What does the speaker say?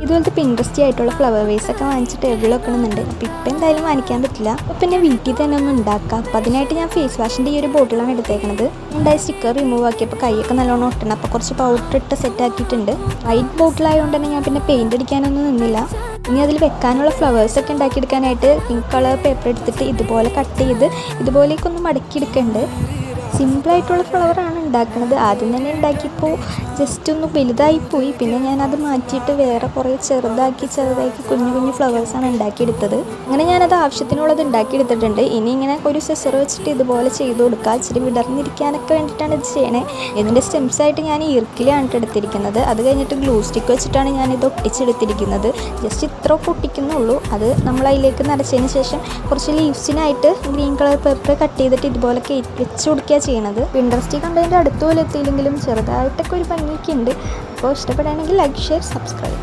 ഇതുപോലത്തെ പിൻട്രസ്റ്റി ആയിട്ടുള്ള flower vase ഒക്കെ വാങ്ങിച്ച് ടേബിളിൽ വെക്കണമെന്നുണ്ട്. അപ്പോൾ ഇപ്പം എന്തായാലും വാങ്ങിക്കാൻ പറ്റില്ല. അപ്പോൾ പിന്നെ വീട്ടിൽ തന്നെ ഒന്ന് ഉണ്ടാക്കാം. അപ്പോൾ അതിനായിട്ട് ഞാൻ ഫേസ് വാഷിൻ്റെ ഈ ഒരു ബോട്ടിലാണ് എടുത്തേക്കുന്നത്. ഉണ്ടായ സ്റ്റിക്കർ റിമൂവ് ആക്കിയപ്പോൾ കൈയൊക്കെ നല്ലോണം ഒട്ടണം. അപ്പോൾ കുറച്ച് പൗഡർ ഇട്ട് സെറ്റ് ആക്കിയിട്ടുണ്ട്. വൈറ്റ് ബോട്ടിലായതുകൊണ്ട് തന്നെ ഞാൻ പിന്നെ പെയിൻ്റ് അടിക്കാനൊന്നും നിന്നില്ല. ഇനി അതിൽ വെക്കാനുള്ള ഫ്ലവേഴ്സൊക്കെ ഉണ്ടാക്കിയെടുക്കാനായിട്ട് പിങ്ക് കളർ പേപ്പർ എടുത്തിട്ട് ഇതുപോലെ കട്ട് ചെയ്ത് ഇതുപോലേക്കൊന്ന് മടക്കിയെടുക്കുന്നുണ്ട്. സിമ്പിളായിട്ടുള്ള ഫ്ലവറാണ് ഉണ്ടാക്കുന്നത്. ആദ്യം തന്നെ ഉണ്ടാക്കിയപ്പോൾ ജസ്റ്റ് ഒന്ന് വലുതായിപ്പോയി. പിന്നെ ഞാനത് മാറ്റിയിട്ട് വേറെ കുറേ ചെറുതാക്കി കുഞ്ഞു കുഞ്ഞു ഫ്ലവേഴ്സാണ് ഉണ്ടാക്കിയെടുത്തത്. അങ്ങനെ ഞാനത് ആവശ്യത്തിനുള്ളത് ഉണ്ടാക്കിയെടുത്തിട്ടുണ്ട്. ഇനി ഇങ്ങനെ ഒരു സെസർ വെച്ചിട്ട് ഇതുപോലെ ചെയ്ത് കൊടുക്കുക. ഇച്ചിരി വിടർന്നിരിക്കാനൊക്കെ വേണ്ടിയിട്ടാണ് ഇത് ചെയ്യണേ. ഇതിൻ്റെ സ്റ്റെംസായിട്ട് ഞാൻ ഈർക്കിലാണ് എടുത്തിരിക്കുന്നത്. അത് കഴിഞ്ഞിട്ട് ഗ്ലൂ സ്റ്റിക്ക് വെച്ചിട്ടാണ് ഞാനിത് ഒട്ടിച്ചെടുത്തിരിക്കുന്നത്. ജസ്റ്റ് ഇത്ര പൊട്ടിക്കുന്നുള്ളൂ. അത് നമ്മൾ അതിലേക്ക് നിറച്ചതിന് ശേഷം കുറച്ച് ലീവ്സിനായിട്ട് ഗ്രീൻ കളർ പേപ്പർ കട്ട് ചെയ്തിട്ട് ഇതുപോലെ വെച്ച് കൊടുക്കുക ചെയ്യണത്. പിൻട്രസ്റ്റ് കണ്ടതിൻ്റെ അടുത്ത് പോലെ എത്തിയില്ലെങ്കിലും ചെറുതായിട്ടൊക്കെ ഒരു ഭംഗിയൊക്കെ ഉണ്ട്. അപ്പോൾ ഇഷ്ടപ്പെടുകയാണെങ്കിൽ ലൈക്ക്, ഷെയർ, സബ്സ്ക്രൈബ്.